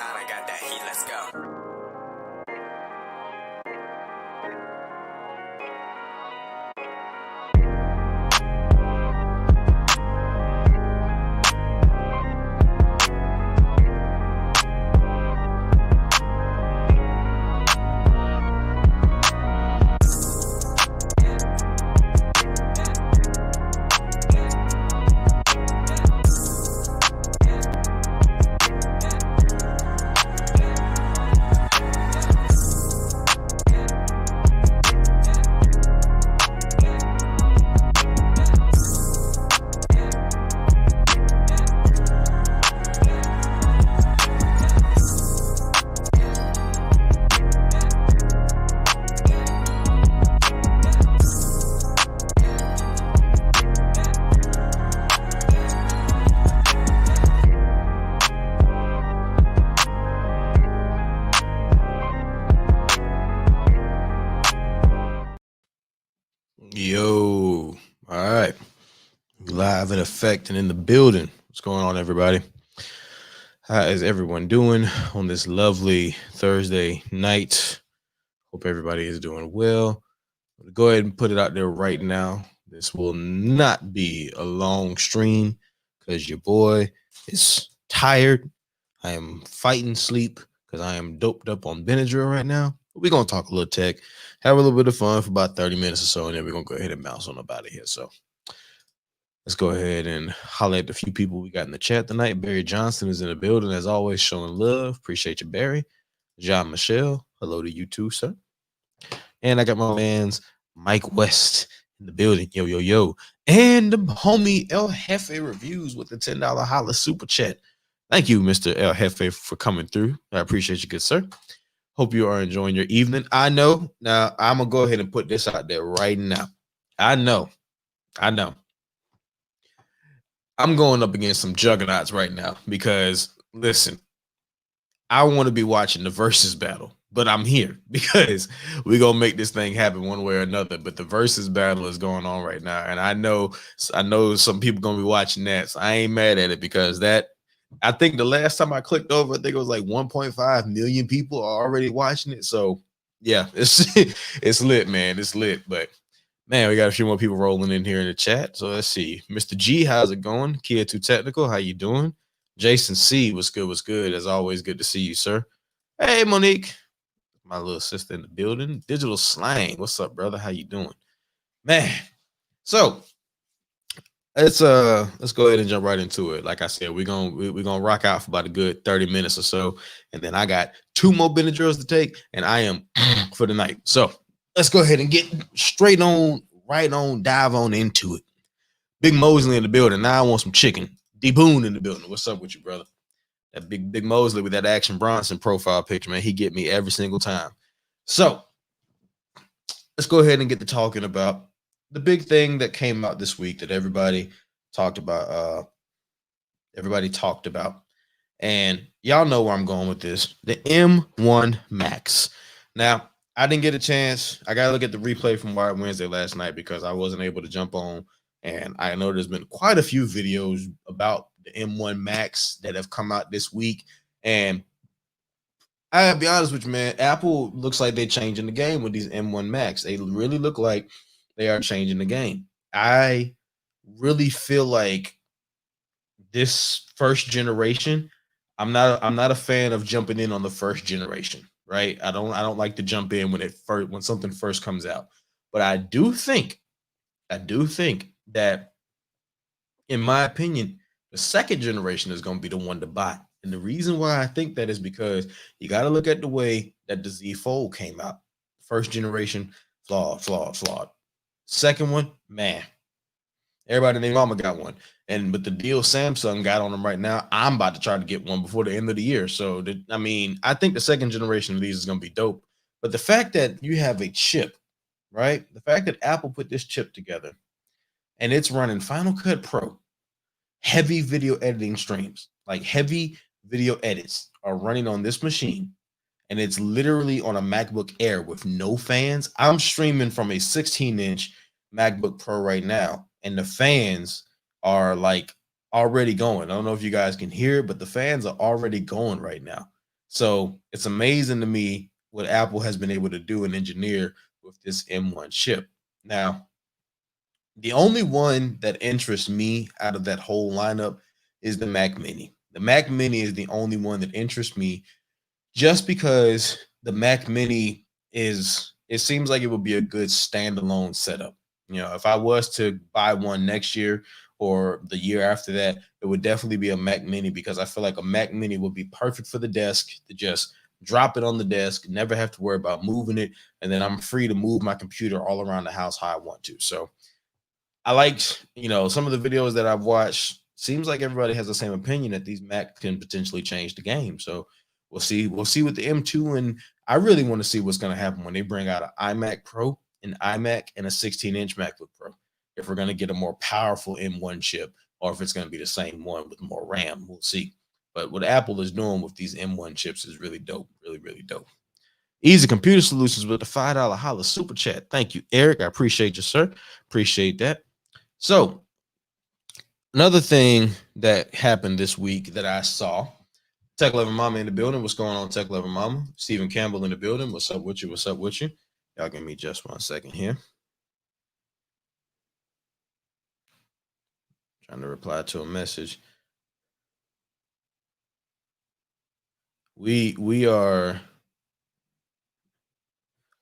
I got that heat, let's go. Yo, all right. Live in effect and in the building. What's going on, everybody? How is everyone doing on this lovely Thursday night? Hope everybody is doing well. Go ahead and put it out there right now. This will not be a long stream because your boy is tired. I am fighting sleep because I am doped up on Benadryl right now. We're going to talk a little tech, have a little bit of fun for about 30 minutes or so, and then we're going to go ahead and bounce on up out of here. So let's go ahead and holler at the few people we got in the chat tonight. Barry Johnson is in the building, as always, showing love. Appreciate you, Barry. John Michelle, hello to you too, sir. And I got my man's Mike West in the building. Yo, yo, yo. And the homie El Jefe Reviews with the $10 holla super chat. Thank you, Mr. El Jefe, for coming through. I appreciate you, good sir. Hope you are enjoying your evening. I know. Now, I'm going to go ahead and put this out there right now. I know. I'm going up against some juggernauts right now because, listen, I want to be watching the versus battle, but I'm here because we're going to make this thing happen one way or another. But the versus battle is going on right now. And I know some people going to be watching that. So I ain't mad at it because I think the last time I clicked over, I think it was like 1.5 million people are already watching it. So yeah, it's lit, man. It's lit. But man, we got a few more people rolling in here in the chat. So let's see. Mr. G, how's it going? Kia Too Technical, how you doing? Jason C, what's good? What's good? As always, good to see you, sir. Hey, Monique, my little sister in the building. Digital Slang, what's up, brother? How you doing, man? So let's go ahead and jump right into it. Like I said, we're gonna rock out for about a good 30 minutes or so, and then I got 2 more Benadryls to take, and I am for the night. So let's go ahead and get straight on, dive on into it. Big Mosley in the building. Now I want some chicken. D Boone in the building. What's up with you, brother? That big Mosley with that Action Bronson profile picture, man. He get me every single time. So let's go ahead and get to talking about the big thing that came out this week that everybody talked about. And y'all know where I'm going with this. The M1 Max. Now, I didn't get a chance. I got to look at the replay from Wired Wednesday last night because I wasn't able to jump on. And I know there's been quite a few videos about the M1 Max that have come out this week. And I gotta be honest with you, man. Apple looks like they're changing the game with these M1 Max. They really look like they are changing the game. I really feel like this first generation, I'm not a fan of jumping in on the first generation, right? I don't like to jump in when something first comes out. But I do think that, in my opinion, the second generation is going to be the one to buy. And the reason why I think that is because you got to look at the way that the Z Fold came out. First generation, flawed. Second one, man, everybody named mama got one. And with the deal Samsung got on them right now, I'm about to try to get one before the end of the year. So, I think the second generation of these is going to be dope. But the fact that you have a chip, right? The fact that Apple put this chip together and it's running Final Cut Pro, heavy video editing streams, like heavy video edits are running on this machine, and it's literally on a MacBook Air with no fans. I'm streaming from a 16-inch MacBook Pro right now, and the fans are like already going. I don't know if you guys can hear it, but the fans are already going right now. So it's amazing to me what Apple has been able to do and engineer with this M1 chip. Now, the only one that interests me out of that whole lineup is the Mac Mini. The Mac Mini is the only one that interests me just because the Mac Mini it seems like it would be a good standalone setup. You know, if I was to buy one next year or the year after that, it would definitely be a Mac Mini because I feel like a Mac Mini would be perfect for the desk to just drop it on the desk, never have to worry about moving it, and then I'm free to move my computer all around the house how I want to. So I liked, some of the videos that I've watched. Seems like everybody has the same opinion that these Mac can potentially change the game. So we'll see. We'll see with the M2, and I really want to see what's going to happen when they bring out an iMac Pro, an iMac, and a 16-inch MacBook Pro. If we're going to get a more powerful M1 chip, or if it's going to be the same one with more RAM, we'll see. But what Apple is doing with these M1 chips is really dope. Really, really dope. Easy Computer Solutions with the $5 holla super chat. Thank you, Eric. I appreciate you, sir. Appreciate that. So, another thing that happened this week that I saw, Tech Level Mama in the building. What's going on, Tech Level Mama? Stephen Campbell in the building. What's up with you? What's up with you? Y'all give me just 1 second here. Trying to reply to a message. We are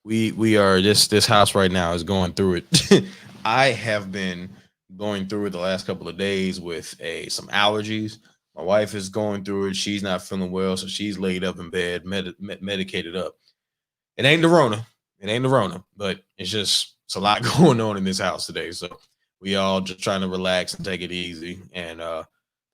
this house right now is going through it. I have been going through it the last couple of days with some allergies. My wife is going through it. She's not feeling well, so she's laid up in bed, medicated up. It ain't the Rona. It ain't the Rona, but it's a lot going on in this house today. So we all just trying to relax and take it easy. And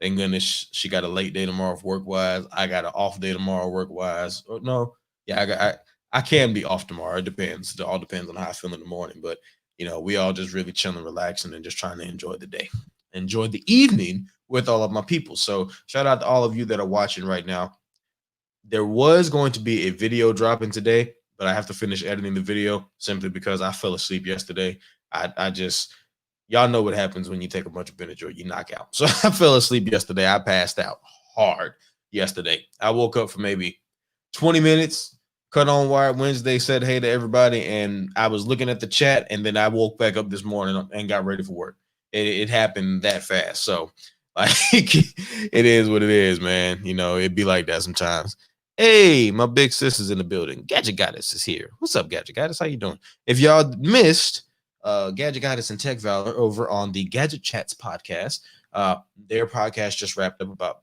thank goodness she got a late day tomorrow work wise. I got an off day tomorrow work wise. Oh, no, yeah, I can be off tomorrow. It depends. It all depends on how I feel in the morning. But we all just really chilling, relaxing, and just trying to enjoy the day, enjoy the evening with all of my people. So shout out to all of you that are watching right now. There was going to be a video dropping today, but I have to finish editing the video simply because I fell asleep yesterday. I just y'all know what happens when you take a bunch of Benadryl, you knock out. So I fell asleep yesterday. I passed out hard yesterday. I woke up for maybe 20 minutes, cut on Wired Wednesday, said hey to everybody, and I was looking at the chat, and then I woke back up this morning and got ready for work. It happened that fast. So like it is what it is, man. It'd be like that sometimes. Hey, my big sis is in the building. Gadget Goddess is here. What's up, Gadget Goddess? How you doing? If y'all missed Gadget Goddess and Tech Valor over on the Gadget Chats podcast, their podcast just wrapped up about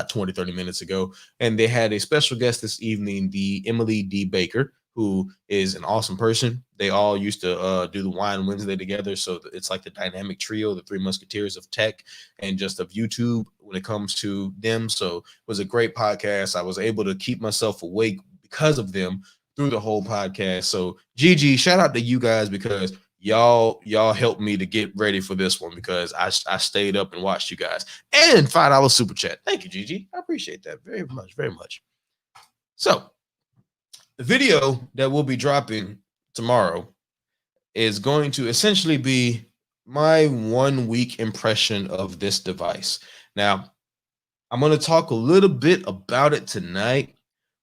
20, 30 minutes ago. And they had a special guest this evening, the Emily D. Baker, who is an awesome person. They all used to do the Wine Wednesday together. So it's like the dynamic trio, the Three Musketeers of tech and just of YouTube when it comes to them. So it was a great podcast. I was able to keep myself awake because of them through the whole podcast. So GG, shout out to you guys because y'all helped me to get ready for this one because I stayed up and watched you guys. And $5 super chat. Thank you, GG. I appreciate that very much, very much. So the video that we'll be dropping tomorrow is going to essentially be my 1 week impression of this device. Now, I'm going to talk a little bit about it tonight.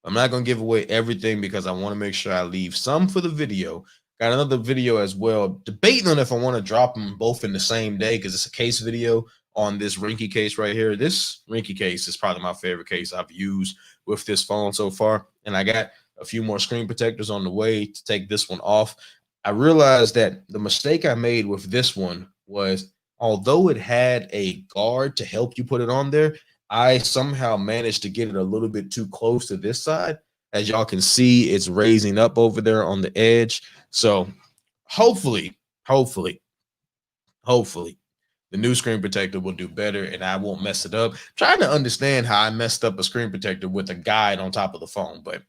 I'm not going to give away everything because I want to make sure I leave some for the video. Got another video as well, debating on if I want to drop them both in the same day because it's a case video on this Rinky case right here. This Rinky case is probably my favorite case I've used with this phone so far. And I got a few more screen protectors on the way to take this one off. I realized that the mistake I made with this one was, although it had a guard to help you put it on there, I somehow managed to get it a little bit too close to this side. As y'all can see, it's raising up over there on the edge. So hopefully, the new screen protector will do better and I won't mess it up. Trying to understand how I messed up a screen protector with a guide on top of the phone, but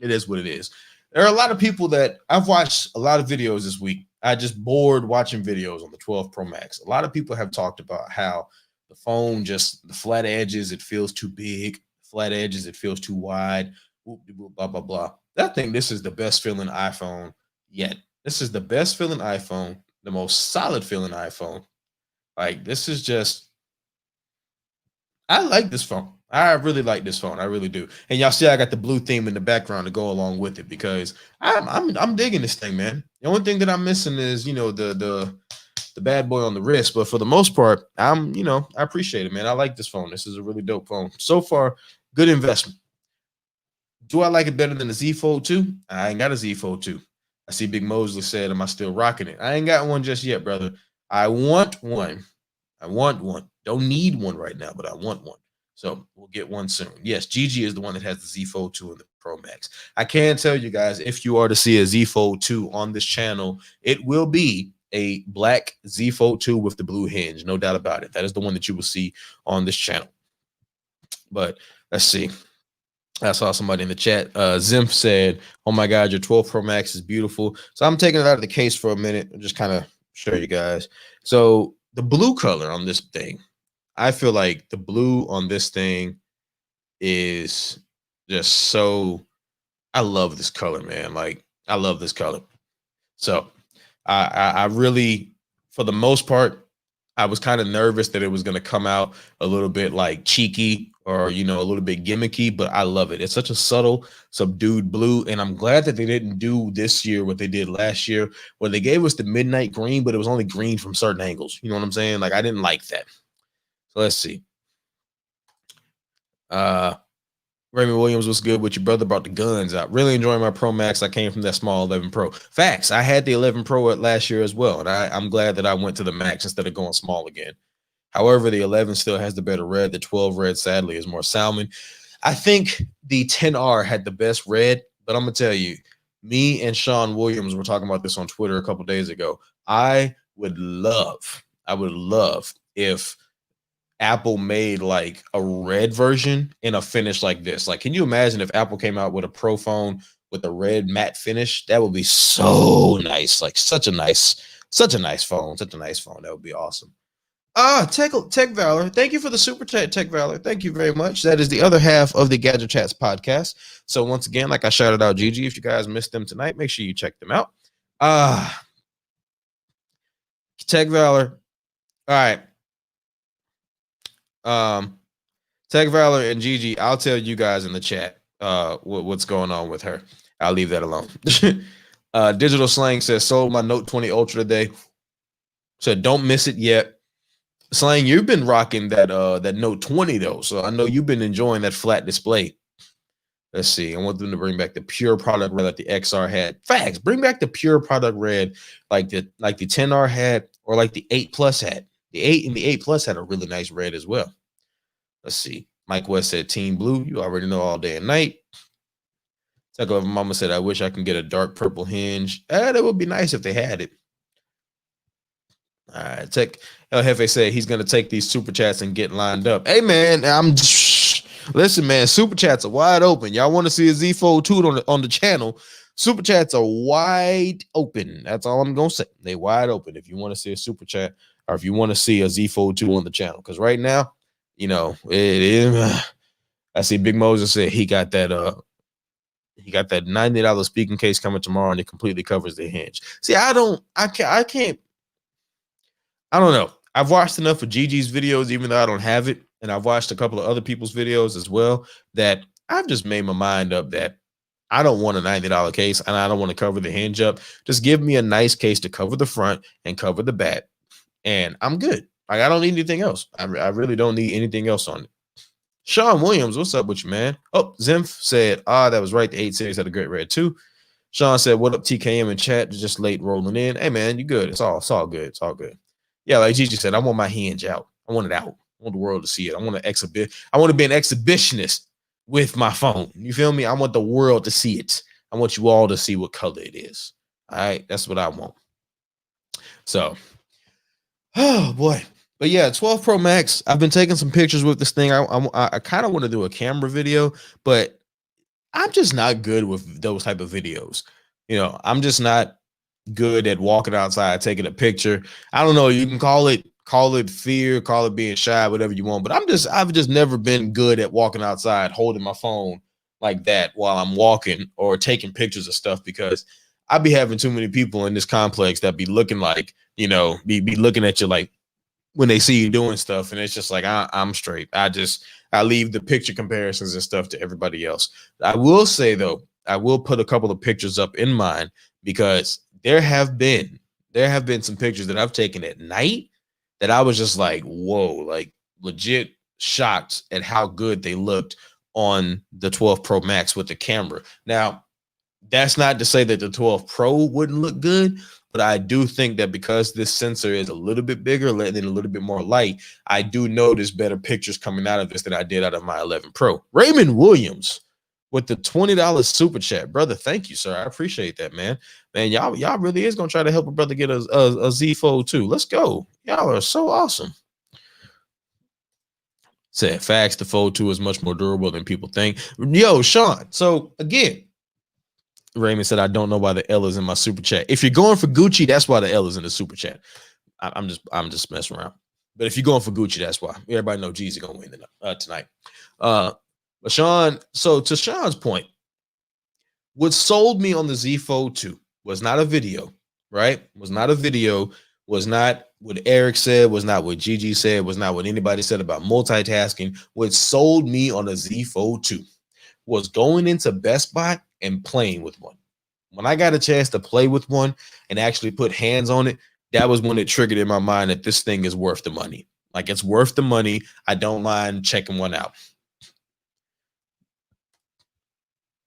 it is what it is. There are a lot of people that I've watched a lot of videos this week. I just bored watching videos on the 12 Pro Max. A lot of people have talked about how the phone, just the flat edges, it feels too big. Flat edges, it feels too wide. Blah, blah, blah. I think this is the best feeling iPhone yet. This is the best feeling iPhone, the most solid feeling iPhone. Like, this is just, I like this phone. I really like this phone. I really do. And y'all see I got the blue theme in the background to go along with it because I'm digging this thing, man. The only thing that I'm missing is, the bad boy on the wrist, but for the most part, I appreciate it, man. I like this phone. This is a really dope phone. So far, good investment. Do I like it better than the Z Fold 2? I ain't got a Z Fold 2. I see Big Mosley said, am I still rocking it? I ain't got one just yet, brother. I want one. I want one. Don't need one right now, but I want one. So we'll get one soon. Yes, Gigi is the one that has the Z Fold 2 and the Pro Max. I can tell you guys, if you are to see a Z Fold 2 on this channel, it will be a black Z Fold 2 with the blue hinge. No doubt about it. That is the one that you will see on this channel. But let's see. I saw somebody in the chat. Zimph said, oh my God, your 12 Pro Max is beautiful. So I'm taking it out of the case for a minute and just kind of show you guys. So the blue color on this thing, I feel like the blue on this thing is just so, I love this color, man. Like, I love this color. So I really, for the most part, I was kind of nervous that it was going to come out a little bit like cheeky or, a little bit gimmicky, but I love it. It's such a subtle, subdued blue. And I'm glad that they didn't do this year what they did last year, where they gave us the midnight green, but it was only green from certain angles. You know what I'm saying? Like, I didn't like that. So let's see. Raymond Williams, what's good with your brother? Brought the guns out. Really enjoying my Pro Max. I came from that small 11 Pro. Facts. I had the 11 Pro last year as well, and I'm glad that I went to the Max instead of going small again. However, the 11 still has the better red. The 12 red, sadly, is more salmon. I think the 10R had the best red, but I'm going to tell you, me and Sean Williams were talking about this on Twitter a couple days ago. I would love if Apple made like a red version in a finish like this. Like, can you imagine if Apple came out with a Pro phone with a red matte finish? That would be so nice. Like, such a nice phone. Such a nice phone. That would be awesome. Tech Valor. Thank you for the super chat, Tech Valor. Thank you very much. That is the other half of the Gadget Chats podcast. So once again, like I shouted out Gigi, if you guys missed them tonight, make sure you check them out. Tech Valor. All right. Tech Valor and Gigi, I'll tell you guys in the chat what's going on with her. I'll leave that alone. Digital Slang says, sold my Note 20 Ultra today. So don't miss it yet. Slang, you've been rocking that Note 20 though, so I know you've been enjoying that flat display. Let's see. I want them to bring back the pure product red like the XR had. Facts. Bring back the pure product red like the 10R had or like the 8 Plus had. The 8 and the 8 Plus had a really nice red as well. Let's see. Mike West said Team Blue. You already know all day and night. Taco Mama said, I wish I can get a dark purple hinge. That would be nice if they had it. All right. Tech El Jefe said he's going to take these super chats and get lined up. Hey, man, listen, man, super chats are wide open. Y'all want to see a Z Fold 2 on the channel? Super chats are wide open. That's all I'm going to say. They wide open if you want to see a super chat or if you want to see a Z Fold 2 on the channel. Because right now, it is. I see Big Moses said he got that $90 speaking case coming tomorrow and it completely covers the hinge. See, I don't know. I've watched enough of Gigi's videos, even though I don't have it. And I've watched a couple of other people's videos as well, that I've just made my mind up that I don't want a $90 case and I don't want to cover the hinge up. Just give me a nice case to cover the front and cover the back. And I'm good. Like, I don't need anything else. I really don't need anything else on it. Sean Williams, what's up with you, man? Oh, Zimph said, that was right. The 8 series had a great red too. Sean said, what up, TKM in chat? Just late rolling in. Hey, man, you good. It's all good. It's all good. Yeah, like Gigi said, I want my hinge out. I want it out. I want the world to see it. I want to be an exhibitionist with my phone. You feel me? I want the world to see it. I want you all to see what color it is. All right, that's what I want. So, oh boy. But yeah, 12 Pro Max. I've been taking some pictures with this thing. I kind of want to do a camera video, but I'm just not good with those type of videos. I'm just not good at walking outside, taking a picture. I don't know. You can call it fear, call it being shy, whatever you want. But I've just never been good at walking outside, holding my phone like that while I'm walking or taking pictures of stuff, because I be having too many people in this complex that be looking like, be looking at you like, when they see you doing stuff, and it's just like I'm straight. I leave the picture comparisons and stuff to everybody else. I will say though, I will put a couple of pictures up in mine because there have been some pictures that I've taken at night that I was just like, whoa, like legit shocked at how good they looked on the 12 Pro Max with the camera. Now, that's not to say that the 12 Pro wouldn't look good, but I do think that because this sensor is a little bit bigger, letting in a little bit more light, I do notice better pictures coming out of this than I did out of my 11 Pro. Raymond Williams with the $20 super chat, brother. Thank you, sir. I appreciate that, man. Man, y'all really is gonna try to help a brother get a Z Fold 2. Let's go. Y'all are so awesome. Said facts, the Fold 2 is much more durable than people think. Yo, Sean. So again, Raymond said, I don't know why the L is in my super chat. If you're going for Gucci, that's why the L is in the super chat. I'm just messing around. But if you're going for Gucci, that's why. Everybody know Jeezy gonna win tonight. But Sean, so to Sean's point, what sold me on the Z Fold 2 was not a video, right? Was not a video, was not what Eric said, was not what Gigi said, was not what anybody said about multitasking. What sold me on the Z Fold 2 was going into Best Buy and playing with one. When I got a chance to play with one and actually put hands on it, that was when it triggered in my mind that this thing is worth the money. Like, it's worth the money. I don't mind checking one out.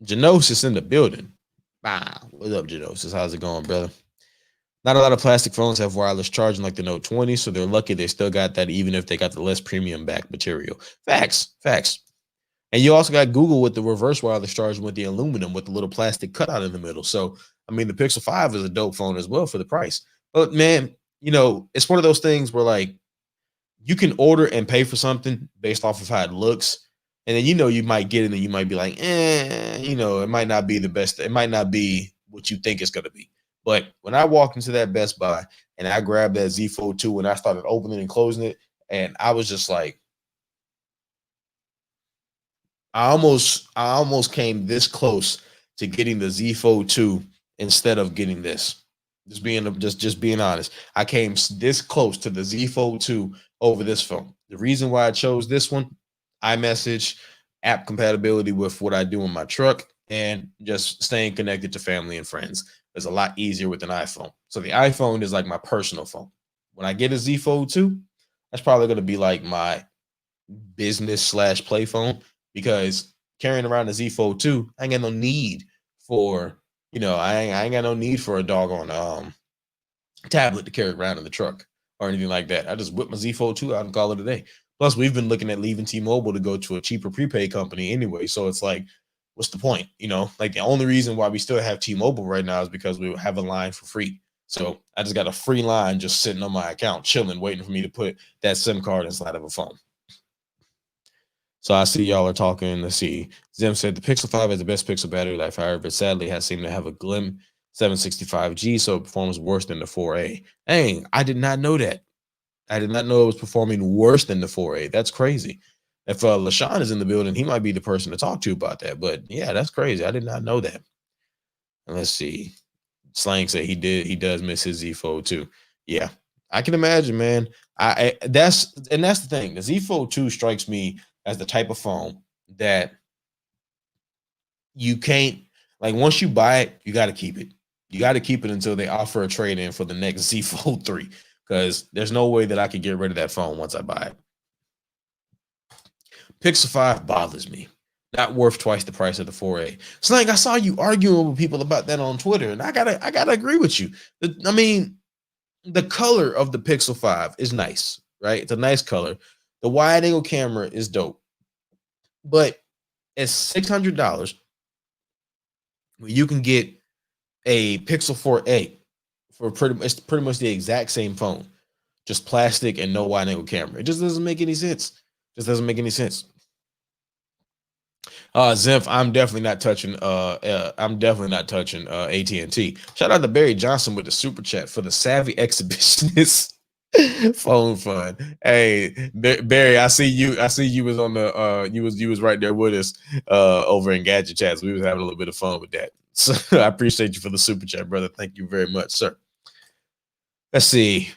Genosis in the building. What's up, Genosis? How's it going, brother? Not a lot of plastic phones have wireless charging like the Note 20, so they're lucky they still got that, even if they got the less premium back material. Facts. And you also got Google with the reverse wireless charging with the aluminum with the little plastic cutout in the middle. So, I mean, the Pixel 5 is a dope phone as well for the price. But man, it's one of those things where like you can order and pay for something based off of how it looks. And then, you might get it and you might be like, it might not be the best. It might not be what you think it's going to be. But when I walked into that Best Buy and I grabbed that Z Fold 2 and I started opening and closing it, and I was just like, I almost came this close to getting the Z Fold 2 instead of getting this. Just being honest. I came this close to the Z Fold 2 over this phone. The reason why I chose this one, iMessage, app compatibility with what I do in my truck, and just staying connected to family and friends is a lot easier with an iPhone. So the iPhone is like my personal phone. When I get a Z Fold 2, that's probably going to be like my business/play phone, because carrying around a Z Fold 2, I ain't got no need for, I ain't got no need for a doggone tablet to carry around in the truck or anything like that. I just whip my Z Fold 2 out and call it a day. Plus, we've been looking at leaving T-Mobile to go to a cheaper prepaid company anyway. So it's like, what's the point? Like the only reason why we still have T-Mobile right now is because we have a line for free. So I just got a free line just sitting on my account, chilling, waiting for me to put that SIM card inside of a phone. So I see y'all are talking. Let's see. Zim said the Pixel 5 has the best Pixel battery life, however, but sadly has seemed to have a GLIM 765G, so it performs worse than the 4A. Dang, I did not know that. I did not know it was performing worse than the 4A. That's crazy. If LaShawn is in the building, he might be the person to talk to about that. But yeah, that's crazy. I did not know that. And let's see. Slang said he does miss his Z Fold 2. Yeah, I can imagine, man. That's the thing. The Z Fold 2 strikes me as the type of phone that you can't, like, once you buy it, you got to keep it. You got to keep it until they offer a trade-in for the next Z Fold 3, because there's no way that I could get rid of that phone once I buy it. Pixel 5 bothers me. Not worth twice the price of the 4A. Slang, I saw you arguing with people about that on Twitter, and I gotta agree with you. I mean, the color of the Pixel 5 is nice, right? It's a nice color. The wide angle camera is dope. But at $600, you can get a Pixel 4a for pretty much the exact same phone, just plastic and no wide angle camera. It just doesn't make any sense. Zimph, I'm definitely not touching AT&T. Shout out to Barry Johnson with the super chat for the savvy exhibitionist phone fun. Hey, Barry, I see you was on the you was right there with us over in Gadget Chats. We was having a little bit of fun with that. So I appreciate you for the super chat, brother. Thank you very much, sir. Let's see.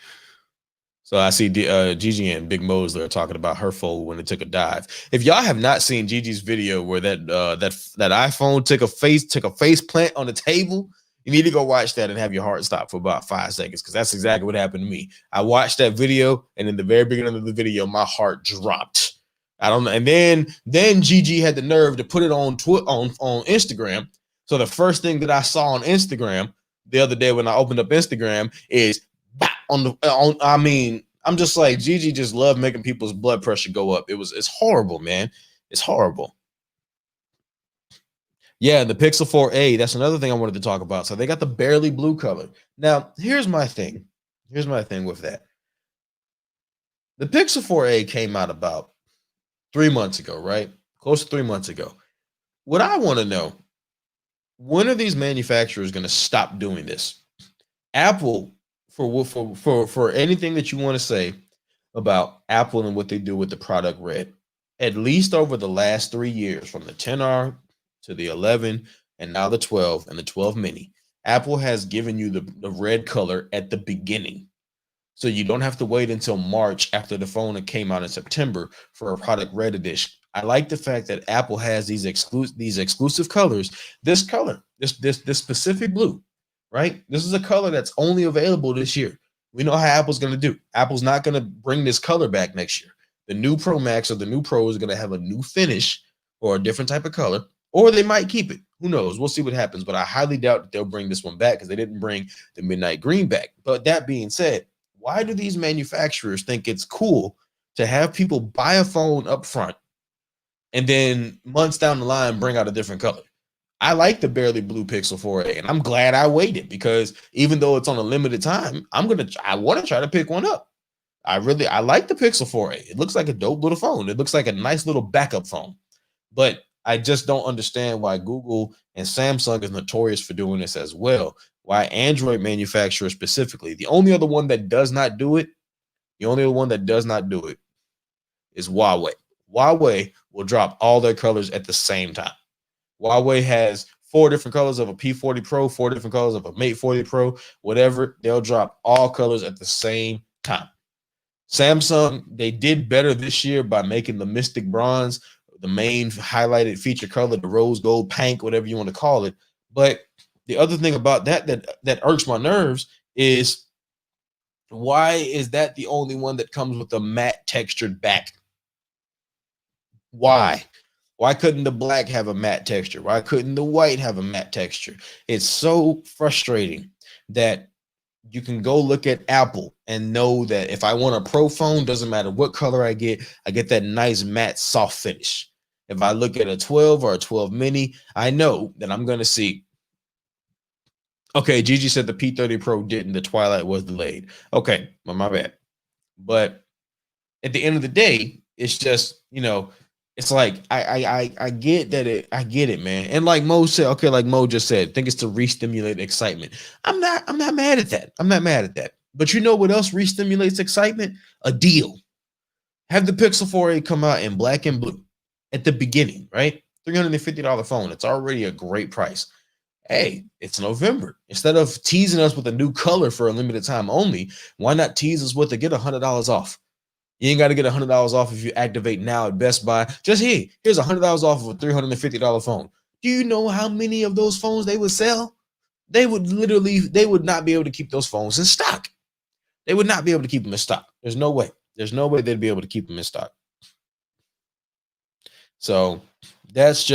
So I see Gigi and Big Mosler talking about her phone when it took a dive. If y'all have not seen Gigi's video where that iPhone took a face plant on the table, you need to go watch that and have your heart stop for about 5 seconds, because that's exactly what happened to me. I watched that video, and in the very beginning of the video, my heart dropped. I don't know. And then Gigi had the nerve to put it on Instagram. So the first thing that I saw on Instagram the other day when I opened up Instagram is I mean, I'm just like, Gigi just loved making people's blood pressure go up. It's horrible, man. It's horrible. Yeah, the Pixel 4a, that's another thing I wanted to talk about. So they got the barely blue color. Now, here's my thing with that. The Pixel 4a came out about 3 months ago, right? Close to 3 months ago. What I want to know, when are these manufacturers going to stop doing this? Apple, for anything that you want to say about Apple and what they do with the product Red, at least over the last 3 years, from the 10R to the 11 and now the 12 and the 12 mini, Apple has given you the red color at the beginning. So you don't have to wait until March after the phone came out in September for a product Red edition. I like the fact that Apple has these exclusive colors. This color, this specific blue, right? This is a color that's only available this year. We know how Apple's going to do. Apple's not going to bring this color back next year. The new Pro Max or the new Pro is going to have a new finish or a different type of color, or they might keep it. Who knows? We'll see what happens. But I highly doubt that they'll bring this one back, because they didn't bring the midnight green back. But that being said, why do these manufacturers think it's cool to have people buy a phone up front and then months down the line bring out a different color? I like the barely blue Pixel 4a, and I'm glad I waited, because even though it's on a limited time, I want to try to pick one up. I like the Pixel 4a. It looks like a dope little phone. It looks like a nice little backup phone. But I just don't understand why Google and Samsung is notorious for doing this as well. Why Android manufacturers specifically, the only other one that does not do it is Huawei. Huawei will drop all their colors at the same time. Huawei has 4 different colors of a P40 Pro, 4 different colors of a Mate 40 Pro, whatever. They'll drop all colors at the same time. Samsung, they did better this year by making the Mystic Bronze the main highlighted feature color, the rose gold pink, whatever you want to call it. But the other thing about that irks my nerves is, why is that the only one that comes with a matte textured back? Why? Why couldn't the black have a matte texture? Why couldn't the white have a matte texture? It's so frustrating that you can go look at Apple and know that if I want a Pro phone, doesn't matter what color I get that nice matte soft finish. If I look at a 12 or a 12 mini, I know that I'm going to see, okay, Gigi said the P30 Pro didn't, the Twilight was delayed. Okay, well, my bad. But at the end of the day, it's just, it's like I get that I get it, man. And like Mo said, okay, like Mo just said, I think it's to re-stimulate excitement. I'm not mad at that. I'm not mad at that. But you know what else re-stimulates excitement? A deal. Have the Pixel 4a come out in black and blue at the beginning, right? $350 phone. It's already a great price. Hey, it's November. Instead of teasing us with a new color for a limited time only, why not tease us with to get $100 off? You ain't got to get $100 off if you activate now at Best Buy. Just here's $100 off of a $350 phone. Do you know how many of those phones they would sell? They would not be able to keep those phones in stock. They would not be able to keep them in stock. There's no way. There's no way they'd be able to keep them in stock. So that's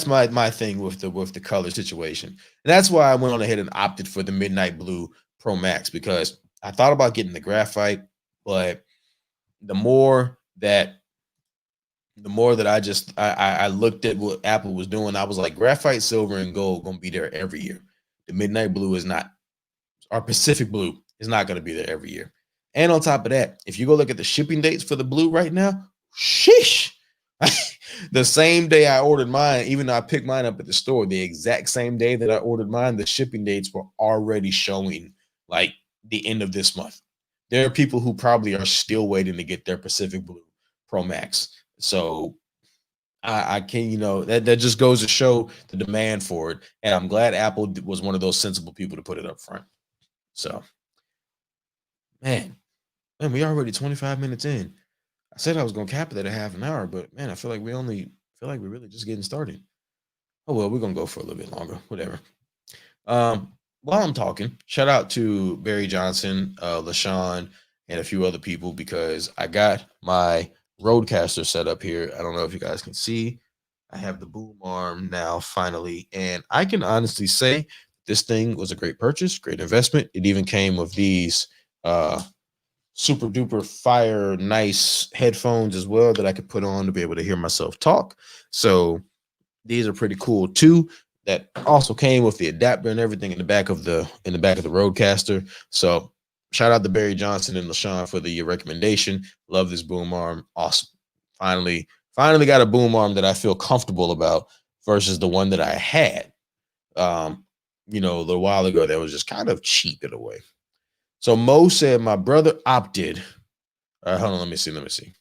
my thing with the color situation. And that's why I went on ahead and opted for the Midnight Blue Pro Max, because I thought about getting the graphite, but the more that I looked at what Apple was doing, I was like, graphite, silver, and gold gonna be there every year. The Midnight Blue is not. Our Pacific Blue is not going to be there every year. And on top of that, if you go look at the shipping dates for the blue right now, sheesh. The same day I ordered mine, even though I picked mine up at the store, the exact same day that I ordered mine, the shipping dates were already showing like the end of this month. There are people who probably are still waiting to get their Pacific Blue Pro Max. So I can, that just goes to show the demand for it. And I'm glad Apple was one of those sensible people to put it up front. So, man, Man, we already 25 minutes in. I said I was gonna cap it at a half an hour, but man, I feel like we're really just getting started. Oh well, we're gonna go for a little bit longer. Whatever. While I'm talking, shout out to Barry Johnson, LaShawn, and a few other people because I got my Roadcaster set up here. I don't know if you guys can see. I have the boom arm now finally, and I can honestly say this thing was a great purchase, great investment. It even came with these super duper fire nice headphones as well that I could put on to be able to hear myself talk. So these are pretty cool too. That also came with the adapter and everything in the back of the Roadcaster. So shout out to Barry Johnson and LaShawn for the recommendation. Love this boom arm. Awesome. Finally got a boom arm that I feel comfortable about versus the one that I had a little while ago that was just kind of cheap in a way. So Mo said my brother opted. Hold on, let me see.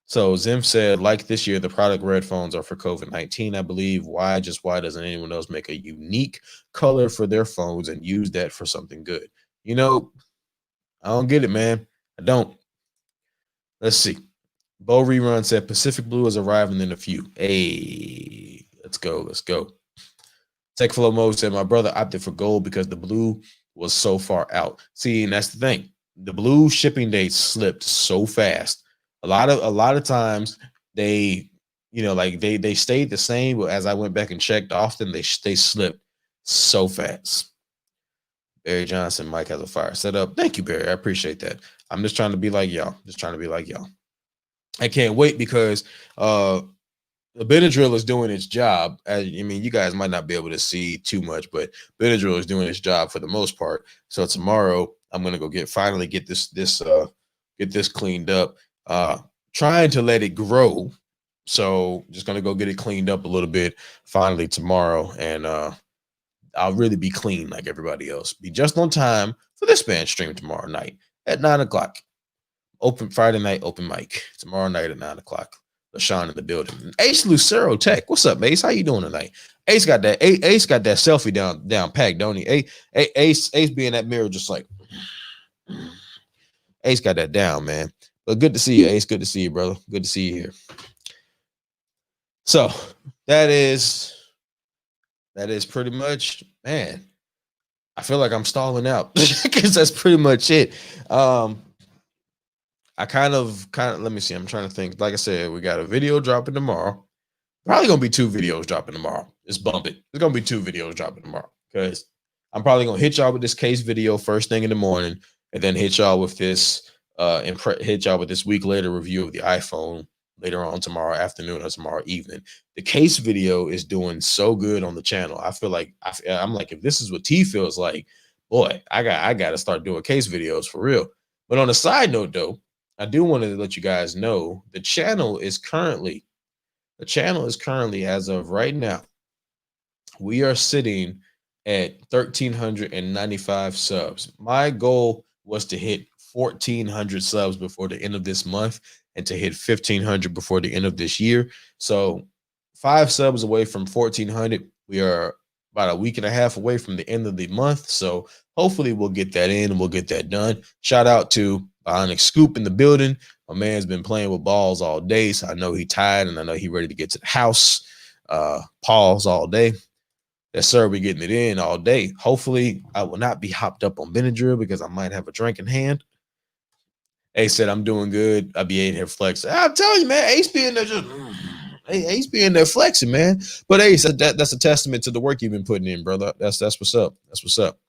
So Zim said, like this year, the product red phones are for COVID-19, I believe. Why doesn't anyone else make a unique color for their phones and use that for something good? I don't get it, man. I don't. Let's see. Bo Rerun said Pacific Blue is arriving in a few. Hey, let's go. Tech Flow Mode said my brother opted for gold because the blue was so far out. See, and that's the thing. The blue shipping dates slipped so fast. A lot of times they, they stayed the same, but as I went back and checked often, they slipped so fast. Barry Johnson, Mike has a fire set up. Thank you, Barry. I appreciate that. I'm just trying to be like y'all. I can't wait because the Benadryl is doing its job. You guys might not be able to see too much, but Benadryl is doing its job for the most part. So tomorrow I'm gonna go finally get this cleaned up. Trying to let it grow. So just gonna go get it cleaned up a little bit finally tomorrow, and I'll really be clean like everybody else. Be just on time for this band stream tomorrow night at 9:00. Open Friday night open mic tomorrow night at 9:00. LaShawn in the building. Ace Lucero Tech. What's up, Ace? How you doing tonight? Ace got that selfie down packed, don't he? Ace be in that mirror just like Ace got that down, man. But good to see you, Ace. Good to see you, brother. Good to see you here. So that is pretty much, man. I feel like I'm stalling out because that's pretty much it. I kind of let me see. I'm trying to think. Like I said, we got a video dropping tomorrow. Probably gonna be 2 videos dropping tomorrow. It's bumping. There's gonna be 2 videos dropping tomorrow because I'm probably gonna hit y'all with this case video first thing in the morning, and then hit y'all with this hit y'all with this week later review of the iPhone later on tomorrow afternoon or tomorrow evening. The case video is doing so good on the channel. I feel like I'm like, if this is what T feels like, boy, I got to start doing case videos for real. But on a side note, though, I do want to let you guys know the channel is currently, as of right now, we are sitting at 1,395 subs. My goal was to hit 1,400 subs before the end of this month and to hit 1,500 before the end of this year. So 5 subs away from 1,400. We are about a week and a half away from the end of the month. So hopefully we'll get that in and we'll get that done. Shout out to Bionic Scoop in the building. My man's been playing with balls all day, so I know he tired and I know he ready to get to the house. Pause all day. Yes, sir. We're getting it in all day. Hopefully, I will not be hopped up on Benadryl because I might have a drink in hand. Ace said, I'm doing good. I'll be in here flexing. I'm telling you, man, Ace being there Ace being there flexing, man. But Ace, that's a testament to the work you've been putting in, brother. That's what's up. That's what's up.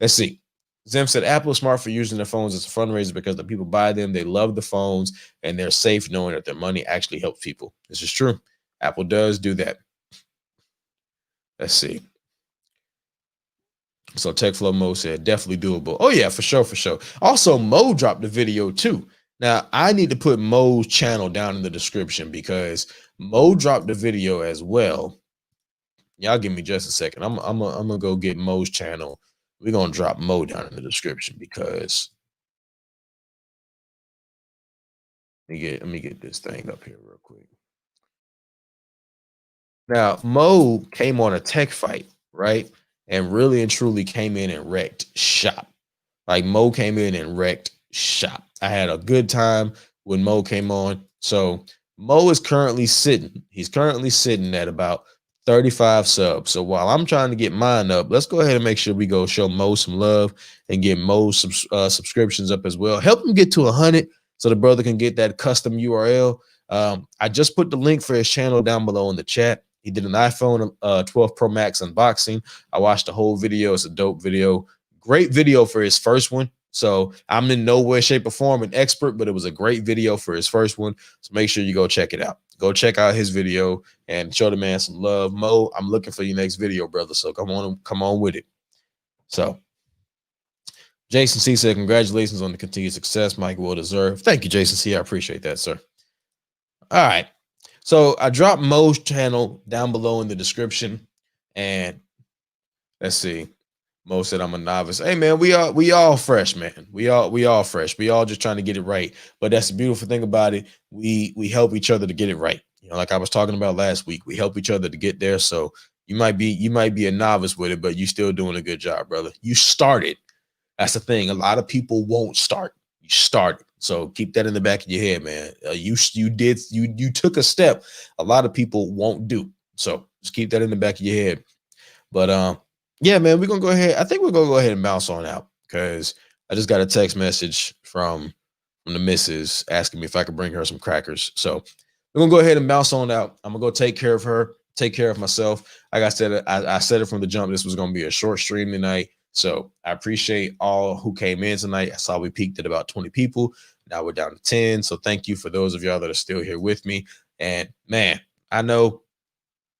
Let's see. Zim said, Apple is smart for using their phones as a fundraiser because the people buy them. They love the phones and they're safe knowing that their money actually helps people. This is true. Apple does do that. Let's see. So TechFlow Mo said, definitely doable. Oh, yeah, for sure. Also, Mo dropped the video too. Now, I need to put Mo's channel down in the description because Mo dropped the video as well. Y'all give me just a second. I'm gonna go get Mo's channel. We're gonna drop Mo down in the description because let me get this thing up here real quick. Now, Mo came on a tech fight, right? And really and truly came in and wrecked shop. Like Mo came in and wrecked shop. I had a good time when Mo came on. So Mo is currently sitting. He's currently sitting at about 35 subs. So while I'm trying to get mine up, let's go ahead and make sure we go show Mo some love and get Mo some subscriptions up as well. Help him get to 100 so the brother can get that custom URL. I just put the link for his channel down below in the chat. He did an iPhone 12 Pro Max unboxing. I watched the whole video. It's a dope video. Great video for his first one. So I'm in no way, shape, or form an expert, but it was a great video for his first one. So make sure you go check it out. Go check out his video and show the man some love. Mo, I'm looking for your next video, brother. So come on with it. So Jason C said, congratulations on the continued success. Mike well deserved. Thank you, Jason C. I appreciate that, sir. All right. So I dropped Mo's channel down below in the description. And let's see. Mo said I'm a novice. Hey man, we all fresh, man. We all fresh. We all just trying to get it right. But that's the beautiful thing about it. We help each other to get it right. You know, like I was talking about last week, we help each other to get there. So you might be a novice with it, but you still doing a good job, brother. You started. That's the thing. A lot of people won't start. You started. So keep that in the back of your head, man. You took a step a lot of people won't do. So just keep that in the back of your head. But yeah, man, we're gonna go ahead. I think we're gonna go ahead and bounce on out because I just got a text message from the missus asking me if I could bring her some crackers. So we're gonna go ahead and bounce on out. I'm gonna go take care of her, take care of myself. Like I said, I said it from the jump. This was gonna be a short stream tonight. So I appreciate all who came in tonight. I saw we peaked at about 20 people. Now we're down to 10. So thank you for those of y'all that are still here with me. And man, I know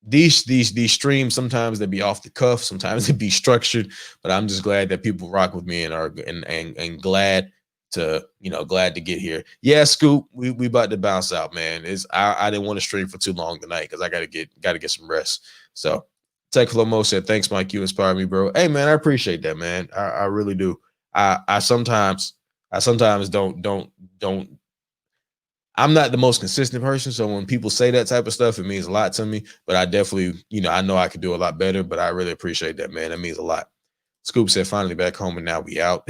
these streams sometimes they be off the cuff, sometimes they be structured, but I'm just glad that people rock with me and are and glad to glad to get here. Yeah, Scoop, we about to bounce out, man. I didn't want to stream for too long tonight because I gotta get some rest. So Tech Flow Mo said, thanks, Mike. You inspired me, bro. Hey man, I appreciate that, man. I really do. I sometimes don't I'm not the most consistent person. So when people say that type of stuff, it means a lot to me. But I definitely, I know I could do a lot better, but I really appreciate that, man. That means a lot. Scoop said, finally back home and now we out.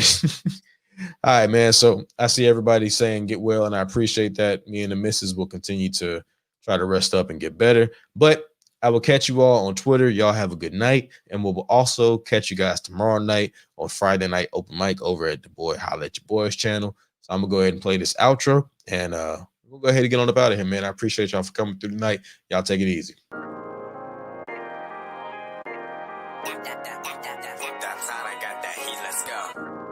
All right, man. So I see everybody saying get well, and I appreciate that. Me and the missus will continue to try to rest up and get better. But I will catch you all on Twitter. Y'all have a good night. And we'll also catch you guys tomorrow night on Friday night open mic over at the Boy Holla at Your Boys channel. So I'm going to go ahead and play this outro. And we'll go ahead and get on up out of here, man. I appreciate y'all for coming through tonight. Y'all take it easy. That's how I got that heat. Let's go.